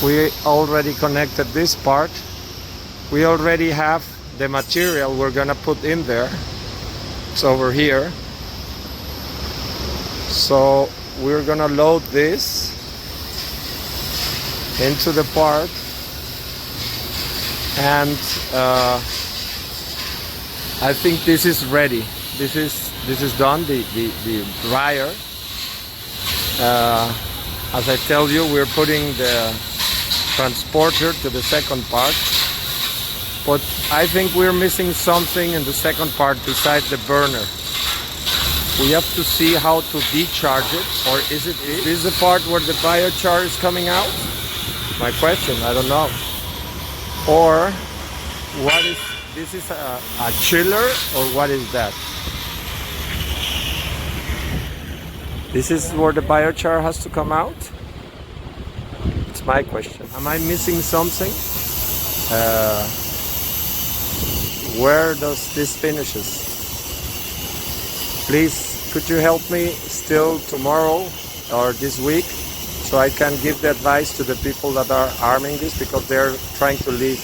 We already connected this part. We already have the material we're gonna put in there. It's over here. So we're gonna load this into the part, and I think this is ready. This is done. The dryer. As I tell you, we're putting the transporter to the second part, but I think we're missing something in the second part besides the burner. We have to see how to decharge it, or is this the part where the biochar is coming out? My question, I don't know. Or what is this? Is a chiller, or what is that? This is where the biochar has to come out? It's my question. Am I missing something? Where does this finishes? Please, could you help me still tomorrow or this week, so I can give the advice to the people that are arming this, because they're trying to leave